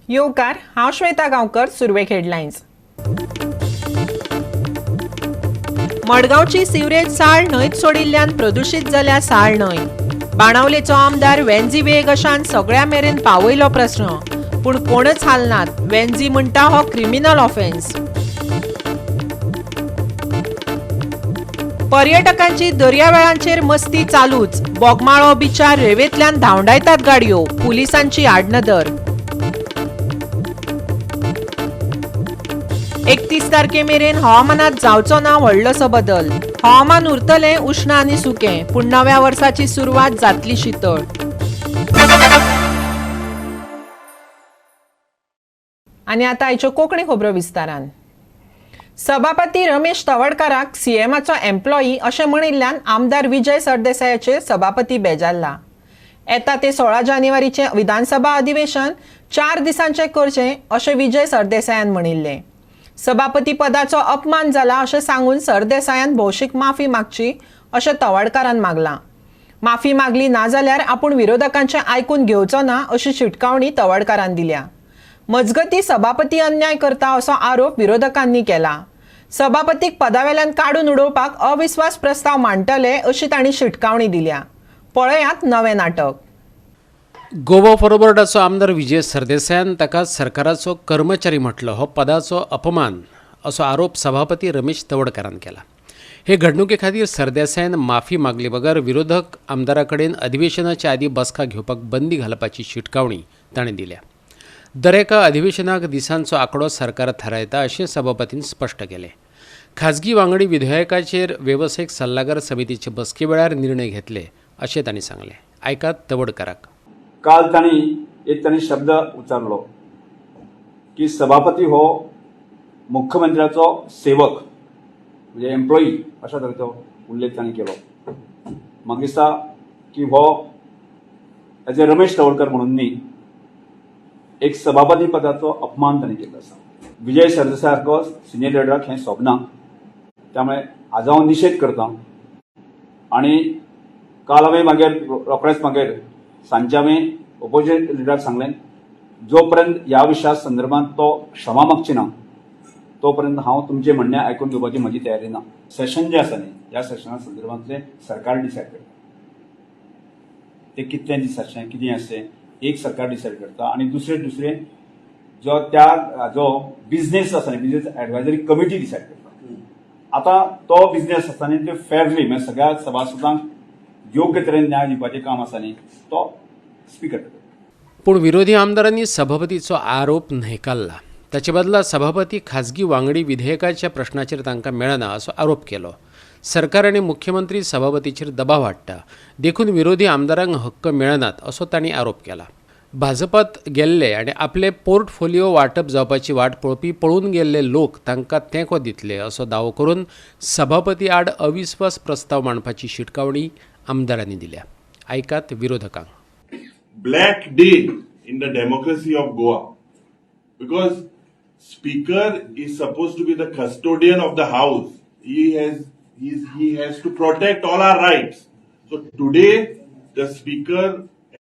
येवकार, हांव श्वेता गांवकर. सुरवेक हेडलायन्स. मडगांवची सिवरेज साळ न्हंयत सोडिल्ल्यान प्रदूषित जाल्या साळ न्हंय. बाणावलेचो आमदार वेंझी वेगशान सगळ्या मेरेन पावयलो प्रस्न, पूण कोणच हालनात. वेंझी म्हणटा हो क्रिमिनल ऑफेन्स. पर्यटकांची दर्यावेळांचेर मस्ती चालूच. बोगमाळो बिचार रेवेंतल्यान धांवडायतात गाडयो. पुलिसांची आडनदर. 31 तारखे मेरेन हवामानात जावचो ना व्हडलोसो बदल. हवामान उरतलें उष्ण आनी सुकें, पूण नव्या वर्साची सुरवात जातली शीतळ. आनी आतां आयच्यो कोंकणी खबरो विस्तारान. सभापती रमेश तवडकाराक सीएमाचो एम्प्लॉई अशें म्हणिल्ल्यान आमदार विजय सरदेसायाचेर सभापती बेजारला. येता ते 16 जानेवारीचें विधानसभा अधिवेशन 4 दिसांचें करचें अशें विजय सरदेसायान म्हणिल्लें. सभापती पदाचो अपमान जाला अशें सांगून सरदेसायान भौशीक माफी मागची अशें तवडकारान मागलां. माफी मागली ना जाल्यार आपूण विरोधकांचें आयकून घेवचो ना अशी शिटकावणी तवडकारान दिल्या. मजगतीं सभापती अन्याय करता असो आरोप विरोधकांनी केला. सभापतीक पदावेल्यान काडून उडोवपाक अविस्वास प्रस्ताव मांडटले अशी तांणी शिटकावणी दिल्या. पळयात नवें नाटक. गोवा फॉरवर्डाचो आमदार विजय सरदेसायान ताका सरकाराचो कर्मचारी म्हटलो हो पदाचो अपमान असो आरोप सभापती रमेश तवडकारान केला. हे घडणुके खातीर सरदेसायान माफी मागले बगर विरोधक आमदारा कडेन अधिवेशनाच्या आदी बसका घेवपाक बंदी घालपाची शिटकावणी ताणें दिल्या. दर एका अधिवेशनाक दिसांचो आंकडो सरकार थारायता अशें सभापतीन स्पश्ट केलें. खाजगी वांगडी विधेयकाचेर वेवसायीक सल्लागार समितीचे बसके वेळार निर्णय घेतले अशें तांणी सांगलें. आयकात तवडकाराक. काल तांणी शब्द उच्चारलो की सभापती हो मुख्यमंत्र्याचो सेवक म्हणजे एम्प्लॉई अशा तरेचो उल्लेख तांणी केलो. म्हाका दिसता की हो एज ए रमेश तवडकर म्हणून न्ही, एक सभापती पदाचो अपमान तांणी केल्लो आसा. विजय सरदेसाय सारको सिनियर लिडराक हें सोबना, त्यामुळे आज हांव निशेध करतां. आनी काल हांवें मागीर रोखडेंच मागीर सांजचे हांवें ऑपोजिट लिडराक सांगलें जोपर्यंत ह्या विशया संदर्भात तो क्षमा मागची ना तोपर्यंत हांव तुमचें म्हणणें आयकून घेवपाची म्हजी तयारी ना. सेशन जें आसा न्ही, ह्या सेशना संदर्भांतलें सरकार डिसायड करता. तें कितलें दीस आसचें, कितें आसचें, एक सरकार डिसायड करता आनी दुसरें जो बिझनेस आसा न्ही, बिझनेस एडवायजरी कमिटी डिसायड करता. आतां तो बिझनेस आसा न्ही, तो फेरली म्हणजे सगळ्या सभासदांक योग्य तरेन न्याय दिवपाचें काम आसा न्ही, तो स्पीकर करता. पूण विरोधी आमदारांनी सभापतीचो आरोप न्हयकारला. ताचे बदला सभापती खाजगी वांगडी विधेयकाच्या प्रश्नाचेर तांकां मेळना असो आरोप केलो. सरकार आनी मुख्यमंत्री सभापतीचेर दबाव हाडटा देखून विरोधी आमदारांक हक्क मेळनात असो तांणी आरोप केला. भाजपात गेल्ले आनी आपले पोर्टफोलिओ वांटप जावपाची वाट पळोवपी पळून गेल्ले लोक तांकां तेंको दितले असो दावो करून सभापती आड अविस्वास प्रस्ताव मांडपाची शिटकावणी आमदारांनी दिल्या. आयकात विरोधकांक. Black day in the democracy of Goa, because Speaker is supposed to be the custodian of the House. He has to protect all our rights. So today the Speaker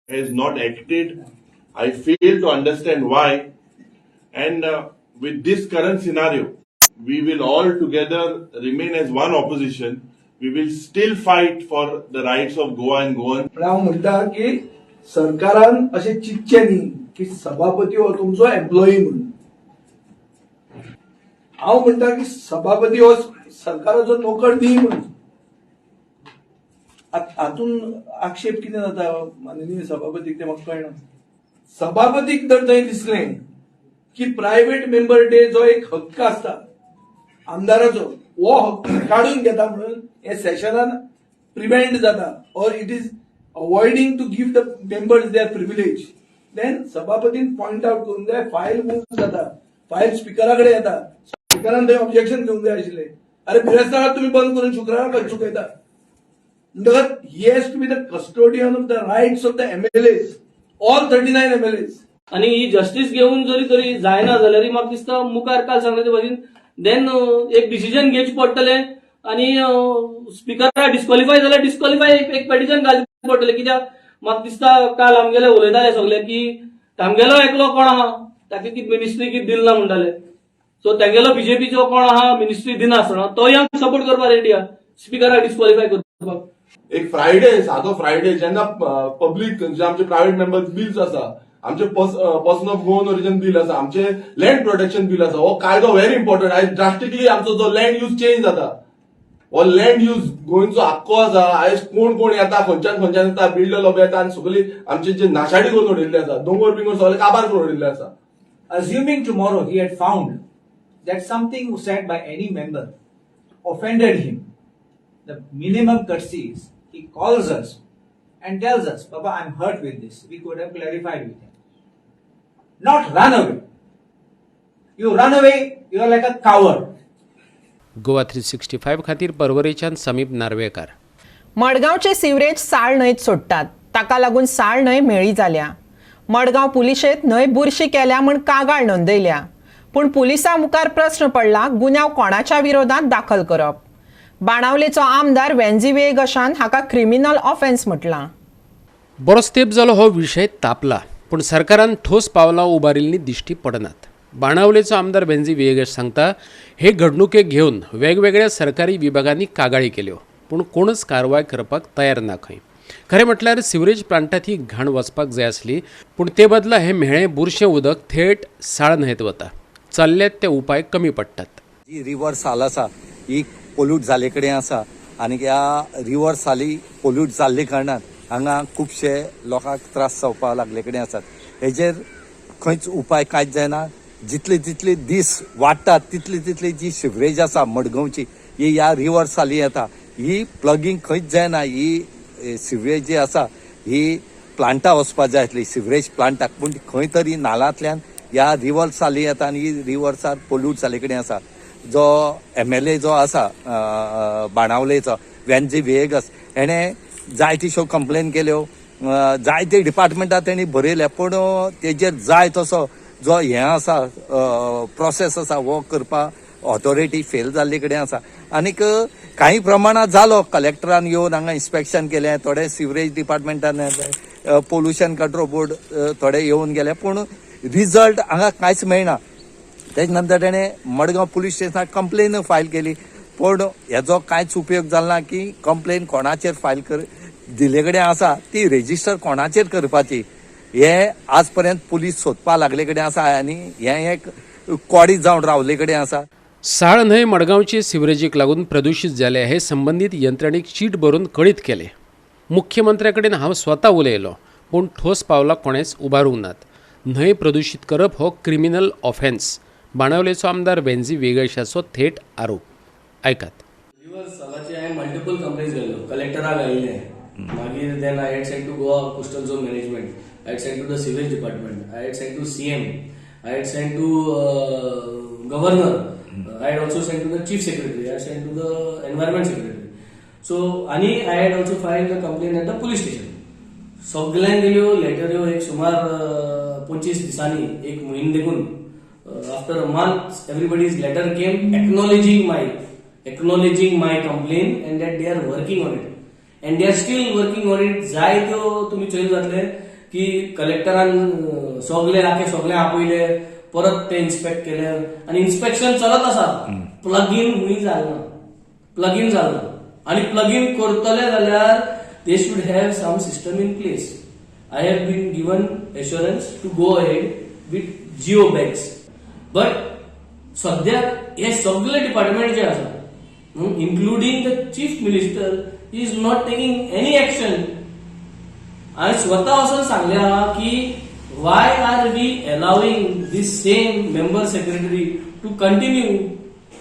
has not acted. I fail to understand why. And with this current scenario, we will all together remain as one opposition. We will still fight for the rights of Goa and Goan. हांव म्हणटा की सरकारान अशें चिंतचें न्ही की सभापती हो तुमचो एम्प्लॉई म्हणून. हांव म्हणटा की सभापती हो सरकाराचो नोकर न्ही म्हणून. हातून आक्षेप कितें जाता माननीय सभापतीक तें म्हाका कळना. सभापतीक जर थंय दिसलें की प्रायव्हेट मेंबर डे जो एक हक्क आसता आमदाराचो, हो हक्क काडून घेता म्हणून हे सेशनान प्रिव्हेंट जाता और it is avoiding to give the members their privilege, then सभापतीन पॉइंट आउट करून जाय. फायल मूव जाता, फायल स्पिकरा कडेन येता, स्पिकरान थंय ऑब्जेक्शन घेवंक जाय आशिल्लें. अरे बिरेस्ताराक तुमी बंद करून शुक्राराक कशें चुकयता. म्हणटकच he has to be the custodian of the rights of the MLAs, all 39 MLAs. आणि ही जस्टिस घेऊन जरी तरी जायना जाल्यार म्हाका दिसता मुखार काल सांगले ते भाशेन देन एक डिसिजन घेवचें पडटलें आणि स्पिकरा डिस्क्वॉलिफाय जाल्यार डिस्क्वॉलिफाय एक पेटिशन घालचें पडटलें. कित्याक म्हाका दिसता काल आमगेले उलयताले सगळे की आमगेलो एकलो कोण आहा ताका कितें मिनिस्ट्री कितें दिल ना म्हणटाले. सो तेंगेलो बीजेपीचो कोण आहा मिनिस्ट्री दिनासतना तो यांक सपोर्ट करपाक रेडी आहा स्पिकराक डिस्क्वॉलिफाय करपाक. एक फ्रायडे सादो फ्रायडे जेन्ना पब्लीक जे आमचे प्रायव्हेट मेंबर्स बिल्स आसा, आमचे person of Goan origin bill आसा, आमचे लँड प्रोटेक्शन बिल आसा, हो कायदो व्हेरी इम्पॉर्टंट. आयज ड्रास्टिकली आमचो जो लँड यूज चेंज जाता, हो लँड यूज गोंयचो हक्को आसा. आयज कोण येता, खंयच्यान येता, बिल्डर लॉबी येता आनी सगळी आमची जे नाशाडी करून उडयल्ले आसा, दोंगर बिंगर सगळे काबार करून उडयल्ले आसा. Assuming tomorrow he had found that something said by any member offended him, the minimum courtesy is he calls us and tells us, Papa, I'm hurt with this. We could have clarified with him. Not run away. You run away, you are like a coward. Goa 365 खातीर परवरेच्यान समीप Narvekar. मडगांवचे sewerage साळ न्हंयत सोडटात, ताका लागून साळ न्हंय मेळी जाल्या. मडगांव पुलिशेंत न्हंय बुरशी केल्या म्हूण कागाळ नोंदयल्या. पूण पुलिसां मुखार प्रस्न पडला गुन्यांव कोणाच्या विरोधात दाखल करप. बाणावलेचो आमदार वेंजी वेगशान हाका क्रिमिनल ऑफेन्स म्हटलां. बरोच तेंप जालो हो विशय तापला, पूण सरकारान ठोस पावलां उबारिल्लीं दिश्टी पडनात. बाणावलेचो आमदार बेंजी वेगश सांगता, हे घडणुके घेवन वेगवेगळ्या सरकारी विभागांनी कागाळी केल्यो, पूण कोणच कारवाय करपाक तयार ना खंय. खरें म्हटल्यार सिवरेज प्लांटात ही घाण वचपाक जाय आसली, पूण ते बदला हे म्हेळें बुरशें उदक थेट साळ न्हंयत वता. चल्ल्यात ते उपाय कमी पडटात. जी रिवर साल आसा ही पोल्यूट जाल्ले कडेन आसा आनी ह्या रिवर साली पोल्यूट जाल्ले कारणान हांगा खुबशे लोकांक त्रास जावपाक लागले कडेन आसात. हेजेर खंयच उपाय कांयच जायना. जितले दीस वाडटात तितली जी सिवरेज आसा मडगांवची ही ह्या रिवर साली येता, ही प्लगिंग खंयच जायना. ही सिवरेज जी आसा ही प्लांटा वचपाक जाय आसली, सिवरेज प्लांटाक, पूण खंय तरी नालांतल्यान ह्या रिवर साली येता आनी ही रिवर साल पोल्यूट जाल्ले कडेन आसा. जो MLA जो आसा बाणावलेचो वेंजी वेगस, हेणें जायत्यो कंप्लेन केल्यो, जायते डिपार्टमेंटां तेणी बरयल्या, पूण तेजेर जाय तसो जो हें आसा प्रोसेस आसा वो करपाक ऑथॉरिटी फेल जाल्ले कडेन आसा. आनीक काही प्रमाणात जालो, कलेक्टरान येवन हांगा इन्स्पेक्शन केलें, थोडे सिवरेज डिपार्टमेंटान पोल्युशन कंट्रोल बोर्ड थोडे येवन गेले, पूण रिजल्ट हांगा कांयच मेळना. तेजे नंतर तेणें मडगांव पुलीस स्टेशनाक कंप्लेन फायल केली, पूण हेजो कांयच उपयोग जालो ना. की कंप्लेन कोणाचेर फायल दिले कडेन आसा ती रेजिस्टर कोणाचेर करपाची हे आज पर्यंत पुलीस सोदपा लागले कडेन आसा आनी हें एक कोडी जावन रावले कडेन आसा. साळ न्हंय मडगांवचे सिवरेजीक लागून प्रदूशीत जाले हे संबंदीत यंत्रणेक चीट बरोवन कळीत केले. मुख्यमंत्र्या कडेन हांव स्वता उलयलो, पूण ठोस पावलां कोणेच उबारूंक नात. न्हंय प्रदूशीत करप हो क्रिमिनल ऑफेन्स. बाणावलेचो आमदार बेंजी वेगशाचो थेट आरोप. आयकात. रिवर सालाचे हांवें मल्टिपल कंप्लेन्स घाल्यो, कलेक्टराक घायले, मागीर then I had send to Goa coastal zone management, I had send to the sewerage department, I had send to CM, I had sent to governor, I had also sent to the chief secretary, I had sent to the environment secretary. So, आणि I had also filed the complaint at the police station. सगळ्यांक गेल्यो letter ह्यो एक सुमार 25 दिसांनी एक म्हयनो देखून after a month everybody's letter came acknowledging my complaint and that they are working on it and they are still working on it. जाय त्यो तुम्ही चोयल जातले की कलेक्टरान सगळे आपयले, परत ते इन्स्पेक्ट केले आणि इन्स्पेक्शन चलत आसा. प्लग इन हुंय जालना आणि प्लग इन करतले जाल्यार they should have some system in place. I have been given assurance to go ahead with geo bags, but सद्याक हे सगळे डिपार्टमेंट जे आसा including the chief minister is not taking any action. आणि स्वतः असं सांगले आहा की why are we allowing this same member secretary to continue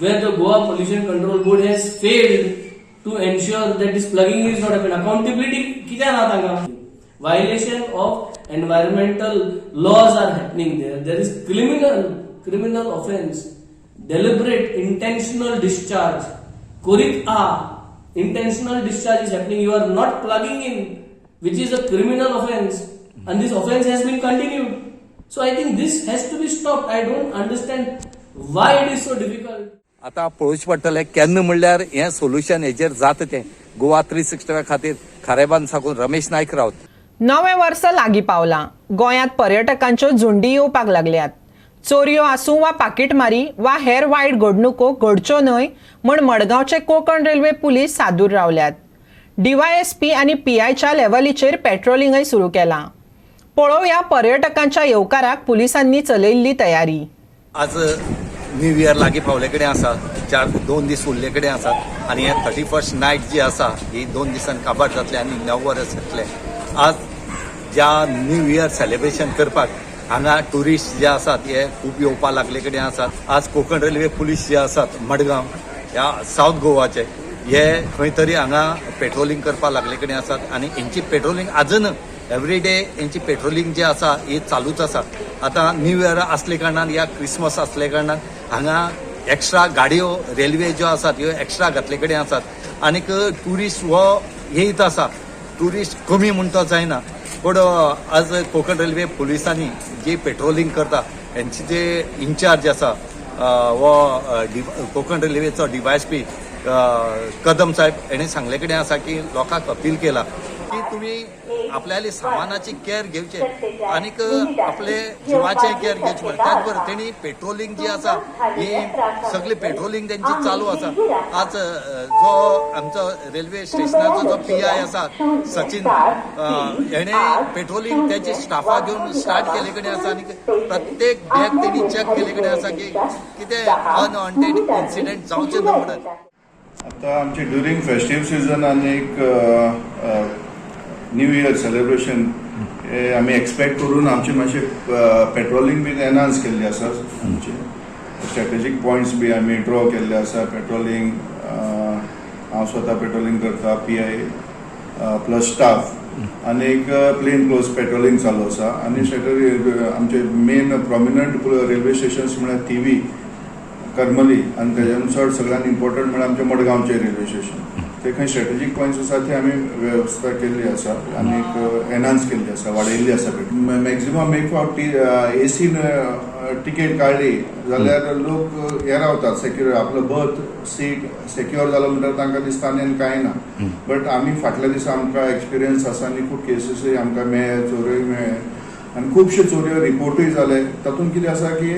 where the Goa pollution control board has failed to ensure that this plugging is not happen. Accountability कित्याक ना तांकां? Violation of environmental laws are happening there is criminal offence, deliberate intentional discharge करीत आहा. Intentional discharge is happening, you are not plugging in, which is a criminal offense, and this offense has been continued. So I think this has to be stopped. I don't understand why it is so difficult. आता पळोवचे पडटलें केन्ना म्हणल्यार हें solution हेजेर जाता तें. गोवा 365 खातीर खारेबान साकून रमेश नायक रावत. नवें वर्स लागीं पावलां. गोंयांत पर्यटकांच्यो झुंडी येवपाक लागल्यात. चोरयो आसूं वा पाकीटमारी वा हेर वायट घडणुको घडच्यो न्हय म्हण मडगांवचे कोंकण रेल्वे पुलीस सादूर रावल्यात. DYSP आनी PIच्या लेव्हलीचेर पेट्रोलिंगय सुरू केलां. पळोवया पर्यटकांच्या येवकाराक पुलिसांनी चलयल्ली तयारी. आज न्यू इयर लागीं पावले कडेन आसा, 2 दीस उरले कडेन आसात आनी हे 31st नायट जी आसा ही 2 दिसांनी काबार जातले आनी 9 वरां जातले. आज ज्या न्यू इयर सेलिब्रेशन करपाक हांगा टुरिस्ट जे आसात हे खूब येवपा लागले कडेन आसात. आज कोंकण रेल्वे पुलीस जे आसात मडगांव ह्या सावथ गोवाचे हे खंय तरी हांगा पेट्रोलिंग करपा लागले कडेन आसात आनी हेंची पेट्रोलिंग आजून एवरीडे हेंची पेट्रोलिंग जी आसा ही चालूच आसा. आतां न्यू इयर असले कारणान या क्रिसमस असले कारणान हांगा एक्स्ट्रा गाडयो रेल्वे ज्यो आसात ह्यो एक्स्ट्रा घातले कडेन आसात आनीक टुरिस्ट हो येयत आसा. टुरिस्ट कमी म्हणून तो जायना पूण आज कोंकण रेल्वे पुलिसांनी जी पेट्रोलिंग करता हेंचे जे इन्चार्ज आसा वो कोंकण रेल्वेचो DYSP कदम साहेब हेणें सांगले कडेन आसा की लोकांक अपील केला की तुम्ही आपल्याली सामानाची केअर घेवचे आनीक आपले जिवाचे केअर घेवचे पडटा. त्याच बरोबर तेणी पेट्रोलिंग जी आसा ही सगळी पेट्रोलिंग त्यांची चालू आसा. आज जो आमचो रेल्वे स्टेशनाचो जो PI आसा सचिन हेणे पेट्रोलिंग त्याची स्टाफा घेऊन स्टार्ट केले कडेन आसा आनी प्रत्येक बॅग तेणी चेक केले कडेन आसा की कितें अनवॉन्टेड इन्सिडेंट जावचे न्हू म्हणून. आता आमचे ड्युरिंग फेस्टिव्ह सीझन आनी एक न्यू इयर सेलिब्रेशन आमी एक्सपेक्ट करून आमचे मातशे पेट्रोलिंग बी एनहान्स केल्ली आसा. आमचे स्ट्रेटेजीक पॉयंट्स बी आमी ड्रॉ केल्ले आसा. पेट्रोलिंग हांव स्वता पेट्रोलिंग करता, PI प्लस स्टाफ आनी एक प्लेन क्लोज पेट्रोलिंग चालू आसा. आनी आमचे मेन प्रॉमिनंट रेल्वे स्टेशन्स म्हळ्यार थिवी, करमली आनी तेज्यान चड सगळ्यान इम्पॉर्टंट म्हळ्यार आमचे मडगांवचे रेल्वे स्टेशन. ते खंय स्ट्रेटेजीक पॉयंट्स आसा ते आमी वेवस्था केल्ली आसा आनी एनहान्स केल्ली आसा, वाडयल्ली आसा. मॅक्झिमम एक फावटी AC टिकेट काडली जाल्यार लोक हे रावतात सेक्युर, आपलो बर्थ सीट सेक्युअर जालो म्हणल्यार तांकां दिसता आनी कांय ना. बट आमी फाटल्या दिसा आमकां एक्सपिरियन्स आसा आनी खूब केसीसय आमकां मेळ्ळे, चोऱ्योय मेळ्ळे आनी खुबश्यो चोऱ्यो रिपोर्टूय जाले. तातूंत कितें आसा की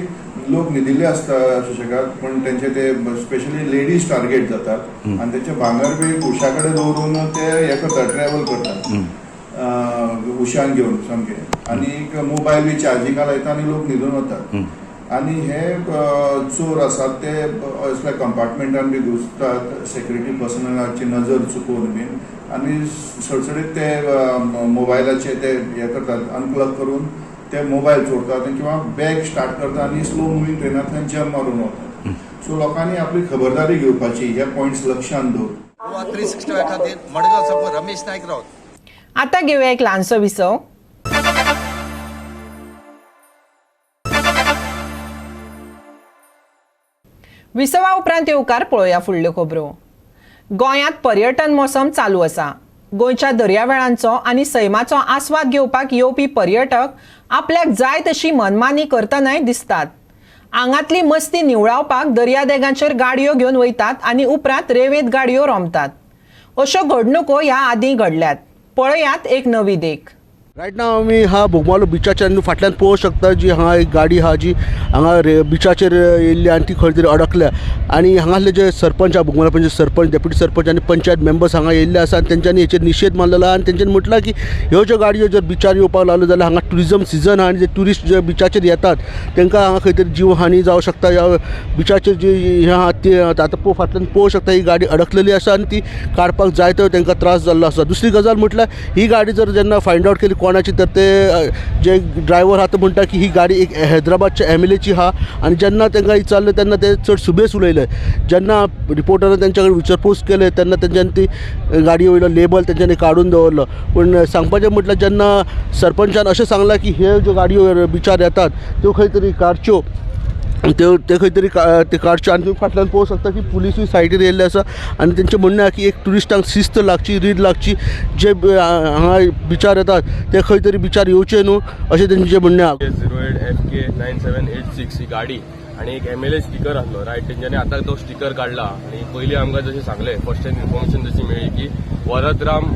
लोक न्हिदिल्ले आसता सुशेगाद पण तेंचे ते स्पेशली लेडीज टार्गेट जातात आनी तेंचे भांगर बी उशा कडेन दवरून ते हे करतात, ट्रॅव्हल करतात उशान घेवन सामकें. आनी मोबायल बी चार्जिंगा लायता आनी लोक न्हिदून वतात. आनी हे चोर आसात ते असल्या कंपार्टमेंटान बी घुसतात सेक्युरिटी पर्सनलाची नजर चुकोवन बीन आनी सडसडीत ते मोबायलाचे ते हे करतात, अनप्लग करून ते मोबायल चोरतात किंवा बॅग स्टार्ट करतात आनी स्लो मुव्हिंग ट्रेनांतल्यान जंप मारून वतात. सो लोकांनी आपली खबरदारी घेवपाची, हे पॉयंट्स लक्षांत दवरून. 365 खातीर मडगांव साकून रमेश नायक रावत. आतां घेवया एक ल्हानसो विसव. विसवा उपरांत येवकार पळोवया फुडल्यो खबरो. गोंयांत पर्यटन मोसम चालू आसा. गोंयच्या दर्यावेळांचो आनी सैमाचो आस्वाद घेवपाक येवपी पर्यटक आपल्याक जाय तशी मनमानी करतनाय दिसतात. आंगातली मस्ती निवळावपाक दर्यादेगांचेर गाडयो घेवन वयतात आनी उपरांत रेवेत गाडयो रोमतात. अश्यो घडणुको ह्या आदीं घडल्यात. पळयात एक नवी देख. रायट नाव आमी हा बोगमालो बिचाचेर फाटल्यान पळोवंक शकता जी हांगा एक गाडी आहा जी हांगा बिचाचेर येयल्ली आनी ती खंय तरी अडकल्या आनी हांगासले जे सरपंच आहा बोगमालो पंचायत सरपंच, डेप्युटी सरपंच आनी पंचायत मेंबर्स हांगा येयल्ले आसा आनी तेंच्यांनी हेचेर निशेध मारलेलो आहा आनी तेंच्यांनी म्हटलां की ह्यो ज्यो गाडयो जर बिचार येवपाक लागल्यो जाल्यार हांगा टुरिजम सिजन आहा आनी जे टुरिस्ट जे बिचाचेर येतात तांकां हांगा खंय तरी जीव हानी जावं शकता. ह्या बिचाचेर जी हे आहा ती आतां फाटल्यान पळोवंक शकता ही गाडी अडकलेली आसा आनी ती काडपाक जाय तो तांकां त्रास जाल्लो आसा. दुसरी गजाल म्हटल्यार ही गाडी जर जेन्ना फायंड आवट केली कोणाची तर ते जे ड्रायव्हर आहा तो म्हणटा की ही गाडी एक हैदराबादच्या MLAची आहा आनी जेन्ना तांकां विचारलें तेन्ना ते चड सुबेस उलयले. जेन्ना रिपोर्टरान तेंच्या कडेन विचारपूस केले तेन्ना तेंच्यांनी ती गाडये वयलो लेबल तेंच्यांनी काडून दवरलो. पूण सांगपाचें म्हटल्यार जेन्ना सरपंचान अशें सांगलां की ह्यो ज्यो गाडयो बिचार येतात त्यो खंय तरी काडच्यो, ते खंय तरी ते काडच्यो आनी तुम्ही फाटल्यान पळोवंक शकता की पुलीसूय सायडीर येयल्ले आसा आनी तेंचें म्हणणें आहा की एक टुरिस्टांक शिस्त लागची, रीड लागची. जे हांगा बिचार येतात ते खंय तरी बिचार येवचे न्हू अशें तेंचें म्हणणें आहा. 08 FK 9786 ही गाडी आणि एक MLA स्टिकर आसलो रायट. तेंच्यांनी आतां तो स्टिकर काडला आणि पयलीं आमकां जशें सांगलें फर्स्ट टायम इन्फॉर्मेशन जशी मेळ्ळी की वरदराम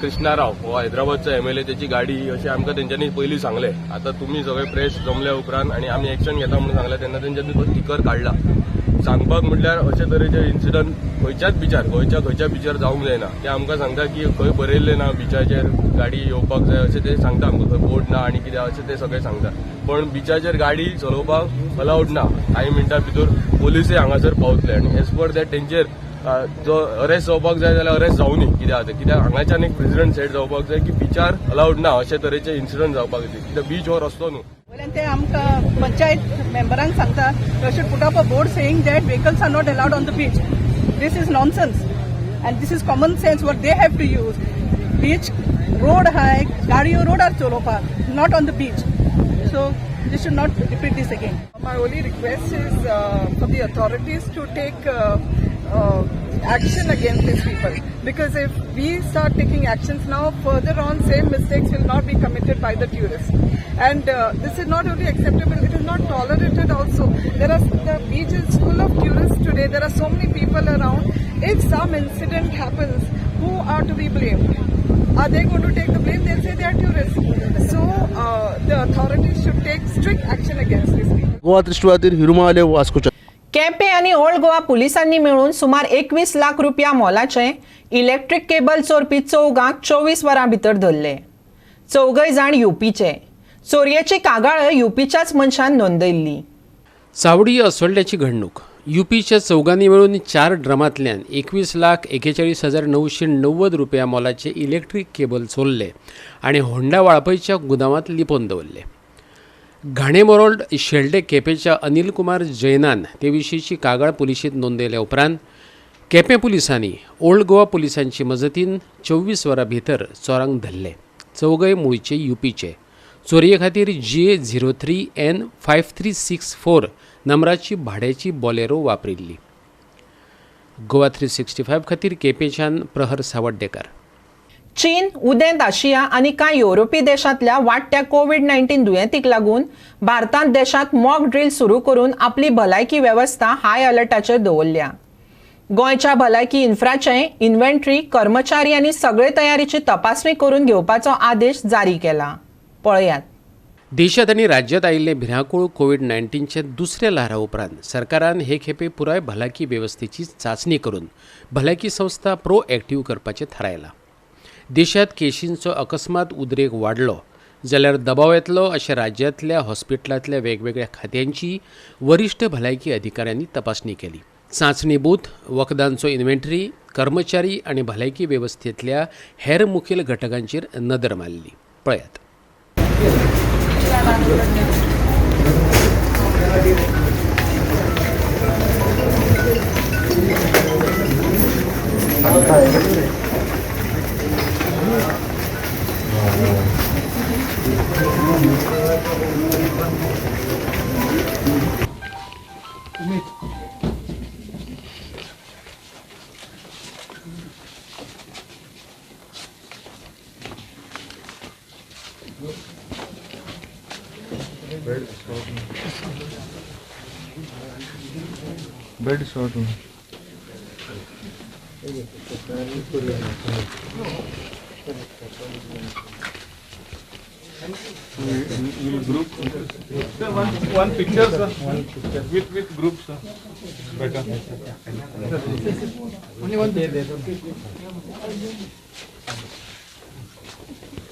कृष्णाराव हो हैदराबादचा MLA त्याची गाडी अशी आमकां तेंच्यांनी पयलीं सांगले. आता तुम्ही सगळे प्रेस जमल्या उपरांत आणि आमी एक्शन घेता म्हणून सांगले तेन्ना तेंच्यांनी तो स्टिकर काडला. सांगपाक म्हटल्यार अशे तरेचे इन्सिडंट खंयच्याच बिचार खंयच्या बिचार जावंक जायना. ते आमकां सांगता की खंय बरयल्ले ना बिचाचेर गाडी येवपाक जाय अशें ते सांगता आमकां, खंय बोर्ड ना आनी कितें अशें ते सगळे सांगता. पण बिचाचेर गाडी चलोवपाक अलाउड ना. कांय मिनटां भितर पोलिसूय हांगासर पावतले आनी एज पर दॅट तेंचेर जो अरेस्ट जावपाक जाय जाल्यार अरेस्ट जावनी. कित्याक हांगाच्यान एक प्रेसिडेंट सेट जावपाक जाय की बिचार अलाउड ना अशे तरेचे इन्सिडंट जावपाक जाय. कित्याक बीच हो रस्तो न्हू. ते आमकां पंचायत मेंबरांक सांगता they should put up a board saying that vehicles are not allowed on the beach. This is nonsense and this is common sense what they have to use. Beach road hai gadiyo road are cholopak, not on the beach. So they should not repeat this again. My only request is for the authorities to take action against these people, because if we start taking actions now, further on same mistakes will not be committed by the tourists, and this is not only acceptable, it is not tolerated also. The beach is full of tourists today. There are so many people around. If some incident happens, who are to be blamed? Are they going to take the blame? They'll say they are tourists. So the authorities should take strict action against these people. Goa दृष्टीवादी हिरुमाले वास्कोच्या Quepem आनी old Goa पुलिसांनी मेळून सुमार 21 लाख रुपया मोलाचे electric cable चोरपी चौगांक 24 वरां भितर धरले. चौगय जाण UPचे. चोरयेची कागाळ UPच्याच मनशान नोंदयल्ली. चावडी असोल्ड्याची घडणूक. UPच्या चौगांनी मेळून 4 ड्रमांतल्यान 21,41,990 रुपया मोलाचे इलेक्ट्रीक केबल चोरले आणि होंडा वाळपयच्या गुदामांत लिपोवन दवरले. घाणेमोरोल्ड शेल्डे केपेच्या अनिल कुमार जैनान ते विशींची कागाळ पुलिशेंत नोंदयल्या उपरांत केपें पुलिसांनी ओल्ड गोवा पुलिसांचे मजतीन 24 वरां भितर चोरांक धरले. चौगय मूळचे UPचे. चोरये खातीर GA03N5364 नंबराची भाड्याची बोलेरो वापरिल्ली. गोवा 365 खातीर केपेंच्यान प्रहर सावड्डेकर. चीन, उदेंत आशिया आनी कांय युरोपी देशांतल्या वाडट्या कोविड-19 दुयेंतीक लागून भारतांत देशांत मॉक ड्रील सुरू करून आपली भलायकी वेवस्था हाय अलर्टाचेर दवरल्या. गोंयच्या भलायकी इन्फ्राचें इन्व्हेंटरी, कर्मचारी आनी सगळे तयारीची तपासणी करून घेवपाचो आदेश जारी केला. पळयात. देशात आनी राज्यांत आयिल्ले भिरांकूळ कोविड-19चे दुसऱ्या ल्हारा उपरांत सरकारान हे खेपे पुराय भलायकी वेवस्थेची चांचणी करून भलायकी संस्था प्रोएक्टिव्ह करपाचें थारायलां. देशात केशींचो अकस्मात उद्रेक वाडलो जाल्यार दबाव येतलो अशें राज्यांतल्या हॉस्पिटलांतल्या वेगवेगळ्या खात्यांची वरिश्ठ भलायकी अधिकाऱ्यांनी तपासणी केली. चांचणी बूथ, वखदांचो इन्व्हेंटरी, कर्मचारी आनी भलायकी वेवस्थेंतल्या हेर मुखेल घटकांचेर नदर मारली. पळयात. Bed short group sir, one picture sir, with group sir, better only one there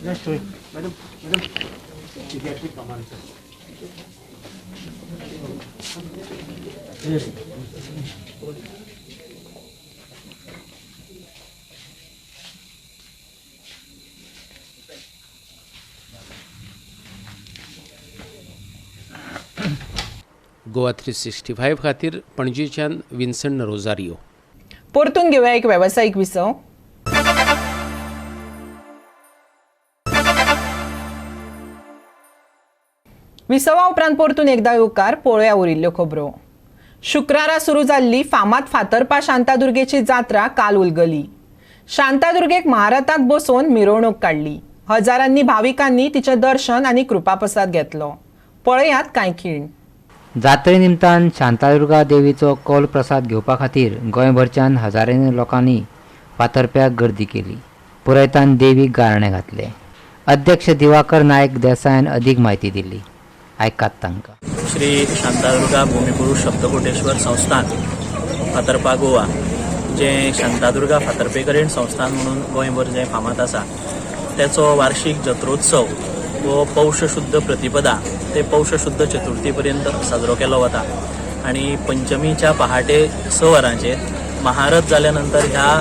just wait madam pediatric command sir. Yes. Goa 365 खातीर पणजेच्यान विन्संट रोजारियो. परतून घेऊया एक व्यावसायिक विसव. विसवा उपरांत परतून एकदा येवकार पळोवया उरिल्ल्यो खबरो. शुक्रारा सुरू जाल्ली फामाद फातर्पा शांतादुर्गेची जात्रा काल उलगली. शांतादुर्गेक महारथांत बसोवन मिरवणूक काडली. हजारांनी भाविकांनी तिचे दर्शन आनी कृपाप्रसाद घेतलो. पळयात कांय खीण. जात्रे निमतान शांतादुर्गा देवीचो कौल प्रसाद घेवपा खातीर गोंयभरच्यान हजारांनी लोकांनी फातर्प्याक गर्दी केली. पुरयतान देवीक गाराणें घातले. अध्यक्ष दिवाकर नायक देसायान अदीक म्हायती दिली. आयकात तांकां. श्री शांतादुर्गा भूमिपुरुष सप्तकोटेश्वर संस्थान फातर्पा गोवा, जें शांतादुर्गा फातर्पेकरीण संस्थान म्हणून गोंयभर जें फामाद आसा, तेचो वार्षिक जत्रोत्सव वो पौष शुद्ध प्रतिपदा ते पौष शुद्ध चतुर्थी पर्यंत साजरो केलो वता. आनी पंचमीच्या पहाटे 6 वरांचेर महारथ जाल्या नंतर ह्या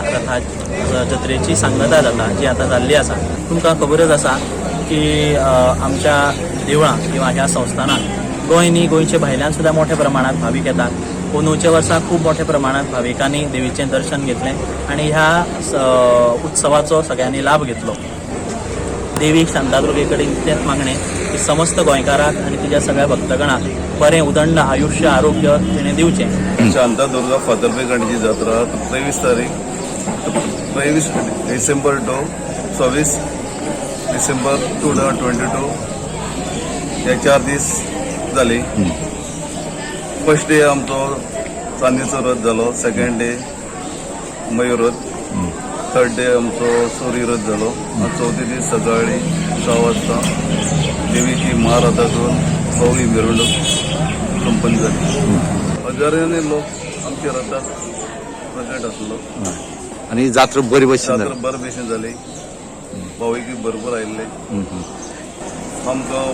जत्रेची सांगता जाता, जी आतां जाल्ली आसा. तुमकां खबरच आसा की आमच्या देवळां किंवा ह्या संस्थानांत गोंय न्ही, गोंयचे भायल्यान सुद्दां मोठ्या प्रमाणांत भावीक येतात. पोंदवच्या वर्सा खूब मोठ्या प्रमाणांत भाविकांनी देवीचें दर्शन घेतलें आनी ह्या उत्सवाचो सगळ्यांनी लाभ घेतलो. देवीक शांतादुर्गे कडेन इतलेंच मागणें की समस्त गोंयकाराक आनी तिच्या सगळ्या भक्तगणाक बरें उदंड आयुष्य आरोग्य तिणें दिवचें. शांतादुर्गा फातर्पेकारांची जात्रा 23 डिसेंबर टू 26 डिसेंबर 2022 हे 4 दीस जाली. फर्स्ट डे आमचो चांदीचो रथ जालो, सेकंड डे मयूर रथ, थर्ड डे आमचो सोरी रथ जालो. चौथे दीस सकाळी 6 वाजता देवीची महारथातून भव्य मिरवणूक संपन्न जाली. हजारांनी लोक आमच्या रथात प्रकट आसलो आणि जात्रा बरी भशेन जात्रा बरे भशेन जाली. भाविक भरपूर आयिल्ले. आमकां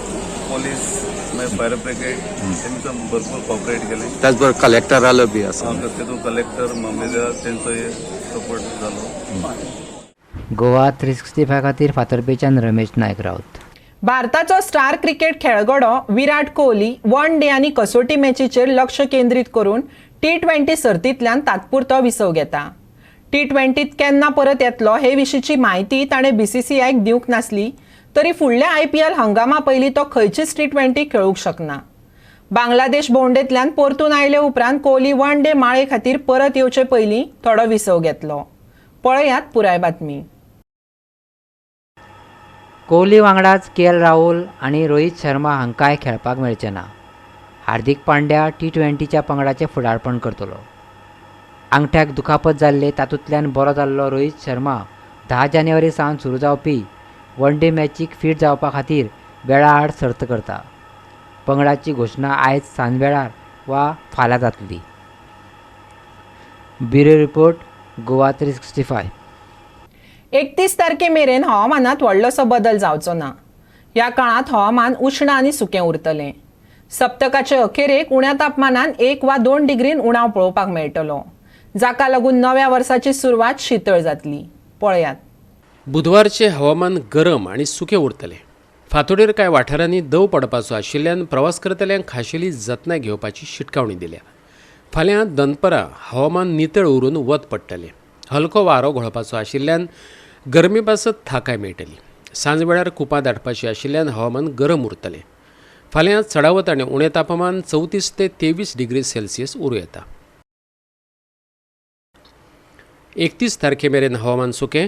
पोलीस मागीर फायर ब्रिगेड तेंकां भरपूर कॉपरेट केले. त्याच बरोबर कलेक्टर आलो बी आसा. तेतून कलेक्टर मामलेदार तेंचो सपोर्ट जालो. गोवा 365 खातीर फातर्पेच्यान रमेश नायक रावत. भारताचो स्टार क्रिकेट खेळगडो विराट कोहली वन डे आनी कसोटी मॅचीचेर लक्ष केंद्रीत करून T20 सर्तींतल्यान तात्पुरतो विसव घेता. T20त केन्ना परत येतलो हे विशींची म्हायती ताणें BCCIक दिवंक नासली, तरी फुडल्या IPL हंगामा पयलीं तो खंयचीच T20 खेळूंक शकना. बांगलादेश भोंवडेंतल्यान परतून आयले उपरांत कोहली वन डे माळे खातीर परत येवचे पयलीं थोडो विसव घेतलो. पळयात पुराय बातमी. कोहली वांगडाच KL राहुल आनी रोहित शर्मा हांकांय खेळपाक मेळचें ना. हार्दिक पांड्या T20च्या पंगडाचें फुडारपण करतलो. आंगठ्याक दुखापत जाल्ले तातूंतल्यान बरो जाल्लो रोहित शर्मा 10 जानेवारी सावन सुरू जावपी वन डे मॅचीक फीट जावपा खातीर वेळा आड सर्त करता. पंगडाची घोशणा आयज सांजवेळार वा फाल्यां जातली. Bureau report, Goa 365. 31 तारखे मेरेन हवामानात व्हडलोसो बदल जावचो ना. ह्या काळात हवामान उष्ण आनी सुकें उरतलें. सप्तकाचे अखेरेक उण्या तापमानान 1 वा 2 डिग्रीन उणाव पळोवपाक मेळटलो, जाका लागून नव्या वर्साची सुरवात शीतळ जातली. पळयात. बुधवारचे हवामान गरम आणि सुके उरतले. फांतोडेर कांय वाठारांनी दव पडपाचो आशिल्ल्यान प्रवास करतल्यांक खाशेली जतनाय घेवपाची शिटकावणी दिल्या. फाल्यां दनपरां हवामान नितळ उरून वत पडटलें. हलको वारो घोळपाचो आशिल्ल्यान गरमे पासत थाकाय मेळटली. सांजवेळार कुपां दाटपाची आशिल्ल्यान हवामान गरम उरतलें. फाल्यां चडावत आनी उणें तापमान 34 ते 23 डिग्री सेल्सियस उरूं येता. 31 तारखे मेरेन हवामान सुकें.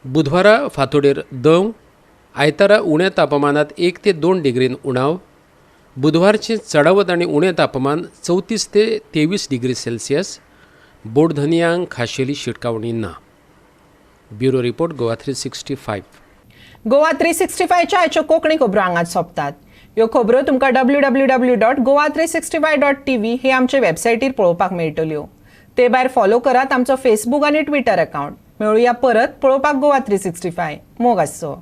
बुधवारा फांतोडेर दव, आयतारा उण्या तापमानात 1 ते 2 डिग्रीन उणाव. बुधवारचें चडावत आनी उणें तापमान 34 ते 23 डिग्री सेल्सियस. बोडधनियांक खाशेली शिटकावणी ना. Bureau report, Goa 365. गोवा 365च्या आयच्यो कोंकणी खबरो हांगाच सोंपतात. ह्यो खबरो तुमकां www.goa365.tv हे आमचे वेबसायटीर पळोवपाक मेळटल्यो. ते भायर फॉलो करात आमचो फेसबूक आनी ट्विटर अकावंट. मेळुया परत. पळोवपाक गोवा 365. मोग आसचो.